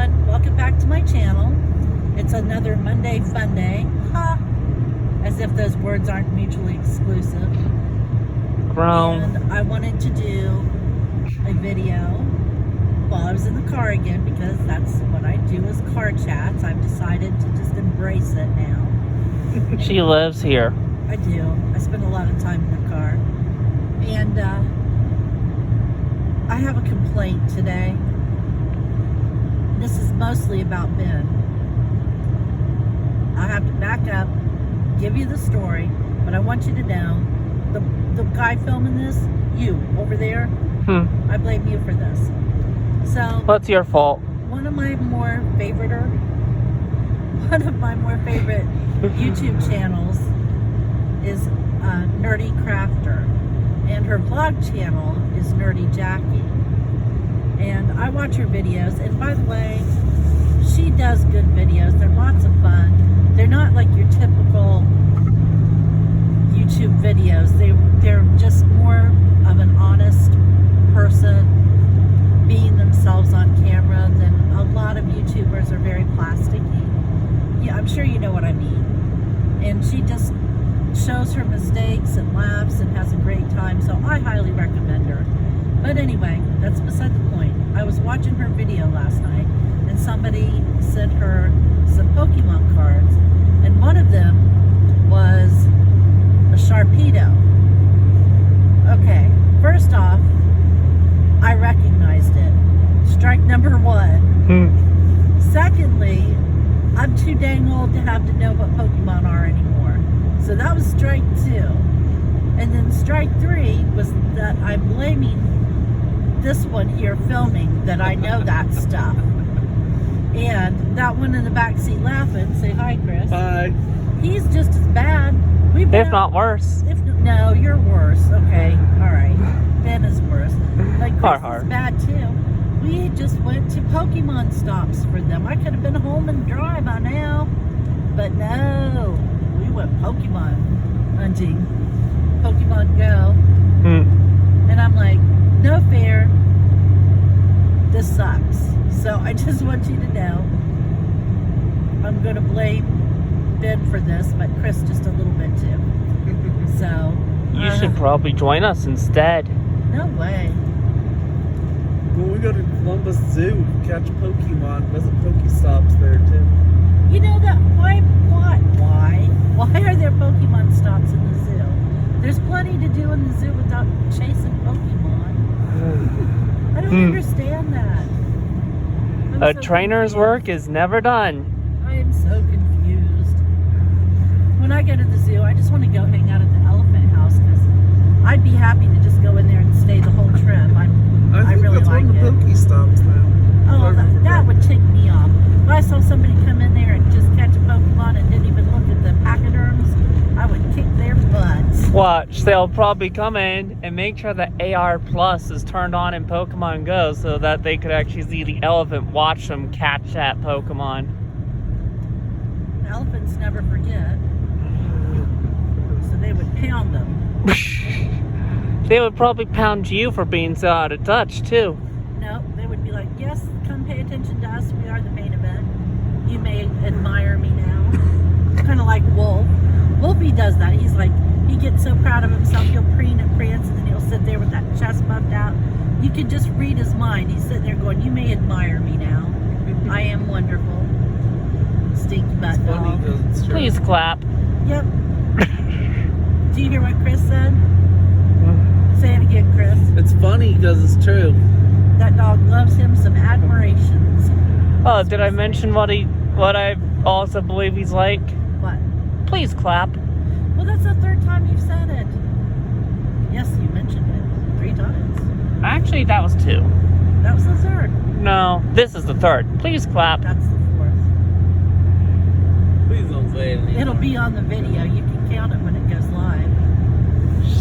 everyone, welcome back to my channel. It's another Monday fun day. Ha! As if those words aren't mutually exclusive. Grown. And I wanted to do a video while I was in the car again, because that's what I do, is car chats. I've decided to just embrace it now. She lives here. I do. I spend a lot of time in the car. And I have a complaint today. This is mostly about Ben. I have to back up, give you the story, but I want you to know, the guy filming this, you, over there, I blame you for this. So, what's your fault? One of my more favorite YouTube channels is Nerdy Crafter, and her vlog channel is Nerdy Jackie. And I watch her videos, and by the way, she does good videos. They're lots of fun. They're not like your typical YouTube videos. They're just more of an honest person being themselves on camera than a lot of YouTubers are very plasticky. Yeah, I'm sure you know what I mean. And she just shows her mistakes and laughs and has a great time, so I highly recommend her. But anyway, that's beside the point. I was watching her video last night, and somebody sent her some Pokemon cards, and one of them was a Sharpedo. Okay, first off, I recognized it. Strike number one. Secondly, I'm too dang old to have to know what Pokemon are anymore. So that was strike two. And then strike three was that I'm blaming this one here filming that I know that stuff. And that one in the back seat laughing, say hi, Chris. Hi. He's just as bad. If not worse. No, you're worse. Okay, all right. Ben is worse. Like Chris is bad too. We just went to Pokemon stops for them. I could have been home and dry by now, but no, we went Pokemon hunting. Pokemon Go. And I'm like, no fair. This sucks. So I just want you to know, I'm going to blame Ben for this, but Chris just a little bit too. So you should probably join us instead. No way. Well, we go to Columbus Zoo, catch Pokemon. There's a Pokestops there too. You know that? Why are there Pokemon stops in the zoo? There's plenty to do in the zoo without chasing Pokemon. I don't understand that. A trainer's work is never done. I am so confused. When I go to the zoo, I just want to go hang out at the elephant house, because I'd be happy to just go in there and stay the whole trip. I really that's like one of the it. Pokestops now. Oh, that would tick me off. If I saw somebody come in there and just catch a Pokemon and didn't even look at the pachyderms, I would kick their butts. Watch, they'll probably come in and make sure that AR Plus is turned on in Pokemon Go so that they could actually see the elephant watch them catch that Pokemon. Elephants never forget. So they would pound them. They would probably pound you for being so out of touch too. No, they would be like, yes, come pay attention to us. We are the main event. You may admire me now. Kind of like Wolf. Wolfie does that. He's like, he gets so proud of himself, he'll preen and prance, and then he'll sit there with that chest puffed out. You can just read his mind. He's sitting there going, you may admire me now. I am wonderful. Stinky butt dog. Please clap. Yep. Do you hear what Chris said? Say it again, Chris. It's funny because it's true. That dog loves him some admirations. Oh, did I mention what I also believe he's like? What? Please clap. Well, that's the third time you've said it. Yes, you mentioned it 3 times. Actually, that was 2. That was the third. No, this is the 3rd. Please clap. That's the 4th. Please don't say it. It'll be on the video. You can count it when it goes live.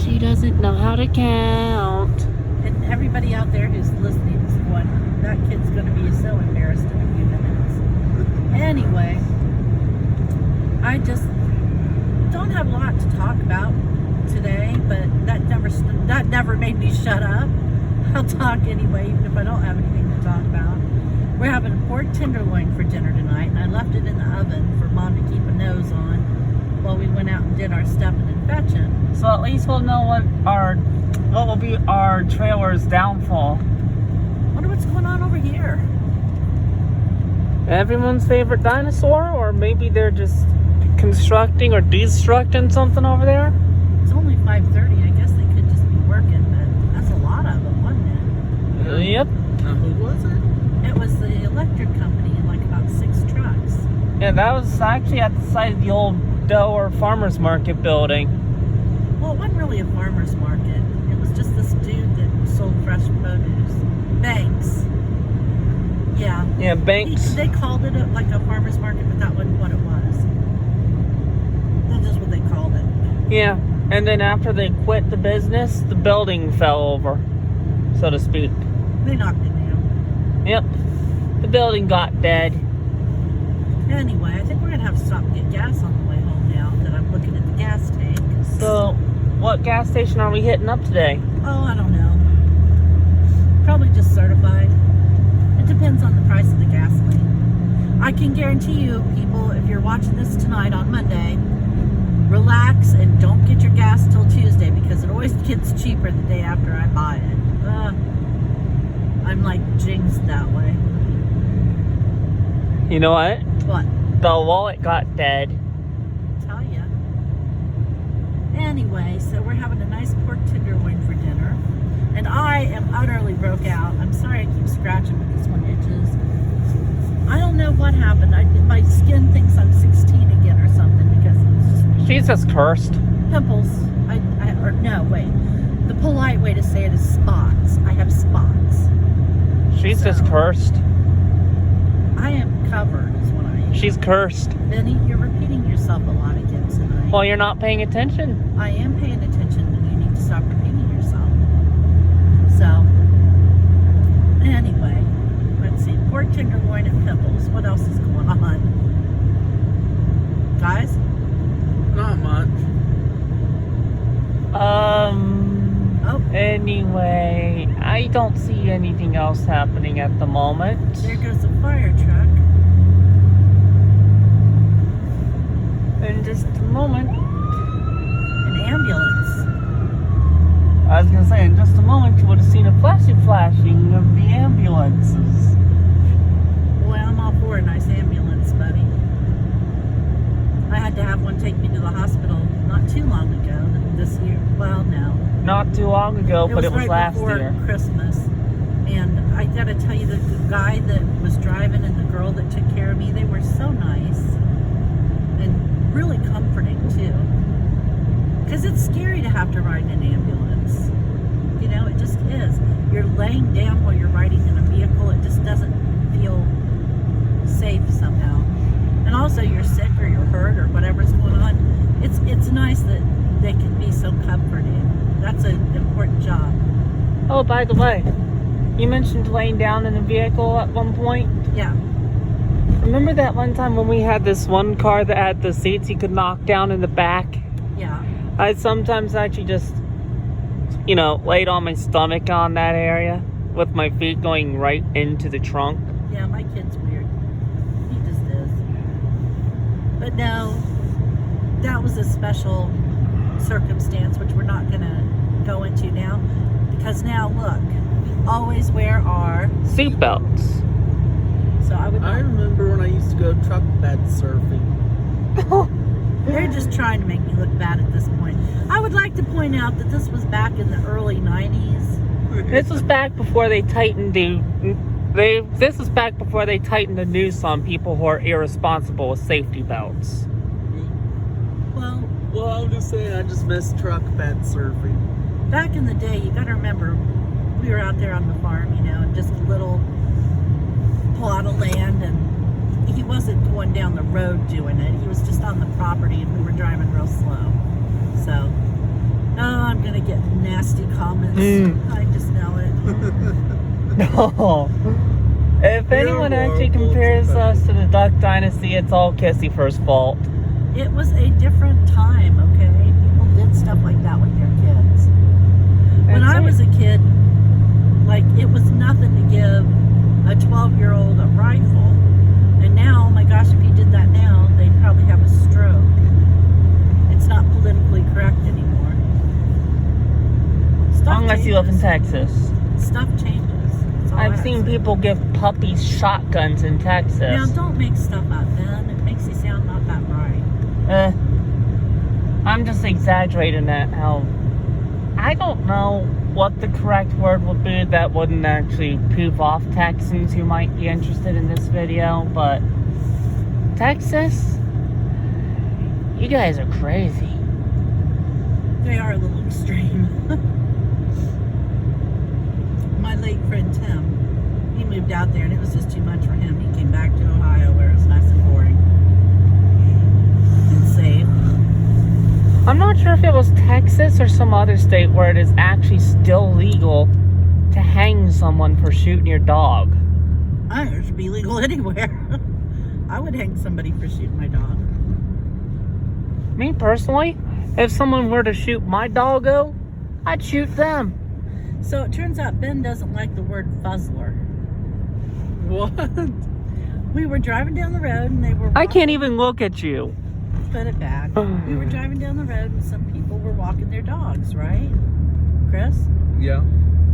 She doesn't know how to count. And everybody out there who's listening is going, that kid's going to be so embarrassed in a few minutes. Anyway, I just don't have a lot to talk about today, but that never made me shut up. I'll talk anyway, even if I don't have anything to talk about. We're having a pork tenderloin for dinner tonight, and I left it in the oven for Mom to keep a nose on while we went out and did our stepping and fetching. So at least we'll know what will be our trailer's downfall. Wonder what's going on over here. Everyone's favorite dinosaur, or maybe they're just constructing or destructing something over there. It's only 5:30. I guess they could just be working, but that's a lot of them, wasn't it? Yep. Who was it? It was the electric company, like about 6 trucks. Yeah, that was actually at the site of the old Dover Farmers Market building. Well, it wasn't really a farmer's market. It was just this dude that sold fresh produce. Banks. Yeah. Yeah, Banks. They called it like a farmer's market, but that wasn't what it was. That's just what they called it. Yeah, and then after they quit the business, the building fell over, so to speak. They knocked it down. Yep, the building got dead. Anyway, I think we're going to have to stop and get gas on the way home now that I'm looking at the gas tank. So, what gas station are we hitting up today? Oh, I don't know. Probably just certified. It depends on the price of the gasoline. I can guarantee you, people, if you're watching this tonight on Monday, relax and don't get your gas till Tuesday because it always gets cheaper the day after I buy it. I'm like jinxed that way. You know what? What? The wallet got dead. Tell ya. Anyway, so we're having a nice pork tenderloin for dinner. And I am utterly broke out. I'm sorry I keep scratching, but this one itches. I don't know what happened. My skin thinks I'm 16 again or something because it's just She's just cursed. pimples. Or no, wait. The polite way to say it is spots. I have spots. She's just cursed. I am covered is what I am. She's cursed. Benny, you're repeating yourself a lot again tonight. Well, you're not paying attention. I am paying attention and you need to stop repeating yourself. So, anyway, let's see. Pork tenderloin and pimples. What else is going on? Guys? Not much. Anyway, I don't see anything else happening at the moment. There goes a fire truck. In just a moment. An ambulance. I was gonna say, in just a moment, you would have seen a flashing of the ambulances. Boy, I'm all for a nice ambulance, buddy. I had to have one take me to the hospital not too long ago. This year. Well, no. Not too long ago, but it was right last before year. Christmas. And I gotta tell you, the guy that was driving and the girl that took care of me, they were so nice. And really comforting, too. Because it's scary to have to ride in an ambulance. You know, it just is. You're laying down while you're riding in a vehicle. It just doesn't feel safe somehow. And also, you're sick or you're hurt or whatever's going on. It's nice that they can be so comforting. That's an important job. Oh, by the way, you mentioned laying down in a vehicle at one point. Yeah. Remember that one time when we had this one car that had the seats you could knock down in the back? Yeah. I sometimes actually just, laid on my stomach on that area with my feet going right into the trunk. Yeah, my kid's weird. He just is. But no, that was a special circumstance, which we're not going to go into now. Because now, look, we always wear our Seatbelts. So I remember when I used to go truck bed surfing. They're just trying to make me look bad at this point. I would like to point out that this was back in the early 90s. This was back before they tightened This was back before they tightened the noose on people who are irresponsible with safety belts. Well, I'm just saying, I just miss truck bed surfing. Back in the day, you got to remember, we were out there on the farm, and just a little plot of land, and he wasn't going down the road doing it. He was just on the property, and we were driving real slow. So, I'm going to get nasty comments. I just know it. No. If anyone actually compares us to the Duck Dynasty, it's all Kissy Fir's fault. It was a different time, okay? People did stuff like that with their kids. When I was a kid, it was nothing to give a 12-year-old a rifle now, oh my gosh, if you did that now, they'd probably have a stroke. It's not politically correct anymore. Stuff Unless you live in changes. Texas. Stuff changes. That's all I I've have seen to say. people give puppies shotguns in Texas. Now, don't make stuff up, Ben. It makes you sound not that bright. I'm just exaggerating that how I don't know what the correct word would be that wouldn't actually poof off Texans who might be interested in this video, but Texas, you guys are crazy. They are a little extreme. My late friend Tim, he moved out there and it was just too much for him. He came back to Ohio where it was nice and boring and safe. I'm not sure if it was Texas or some other state where it is actually still legal to hang someone for shooting your dog. I think it should be legal anywhere. I would hang somebody for shooting my dog. Me personally, if someone were to shoot my doggo, I'd shoot them. So it turns out Ben doesn't like the word fuzzler. What? We were driving down the road and they were I can't even look at you. put it back. We were driving down the road and some people were walking their dogs, right? Chris? Yeah.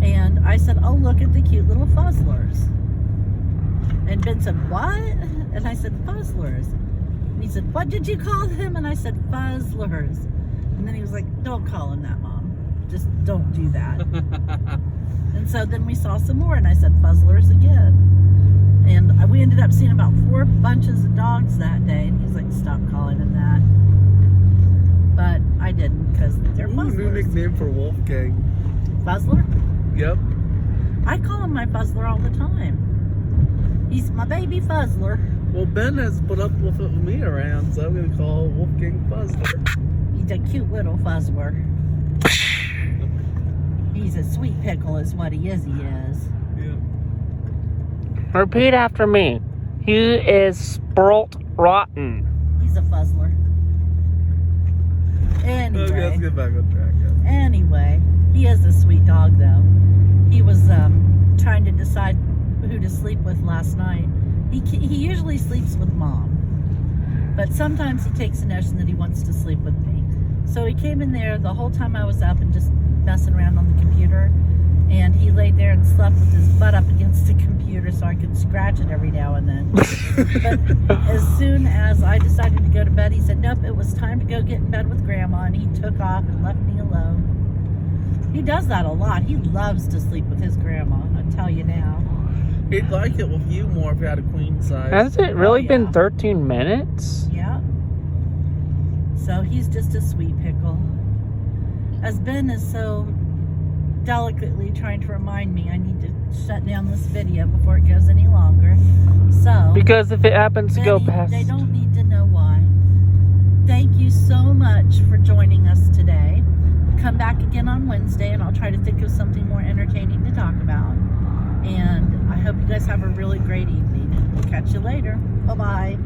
And I said, oh, look at the cute little fuzzlers. And Ben said, what? And I said, fuzzlers. And he said, what did you call them? And I said, fuzzlers. And then he was like, don't call them that, Mom. Just don't do that. And so then we saw some more and I said, fuzzlers again. And we ended up seeing about 4 bunches of dogs that day. And he's like, stop calling them that. But I didn't because they're Ooh, new fuzzlers. nickname for Wolfgang. Fuzzler? Yep. I call him my fuzzler all the time. He's my baby fuzzler. Well, Ben has put up with it with me around, so I'm gonna call Wolfgang Fuzzler. He's a cute little fuzzler. He's a sweet pickle is what he is. Yeah. Repeat after me. He is spoilt rotten. He's a fuzzler. Okay, let's Anyway, get back on track. Yeah. anyway, he is a sweet dog though. He was trying to decide who to sleep with last night. He usually sleeps with Mom, but sometimes he takes a notion that he wants to sleep with me. So he came in there the whole time I was up and just messing around on the computer, and he laid there and slept with his butt up against the computer so I could scratch it every now and then. But as soon as I decided to go to bed, he said, nope, it was time to go get in bed with Grandma, and he took off and left me alone. He does that a lot. He loves to sleep with his grandma, I tell you now. He'd like it with you more if you had a queen size. Has it really yeah. been 13 minutes? Yeah. So he's just a sweet pickle. As Ben is so delicately trying to remind me I need to shut down this video before it goes any longer. So Because if it happens to go Benny, past... they don't need to know why. Thank you so much for joining us today. Come back again on Wednesday and I'll try to think of something more entertaining to talk about. And I hope you guys have a really great evening. We'll catch you later. Bye-bye.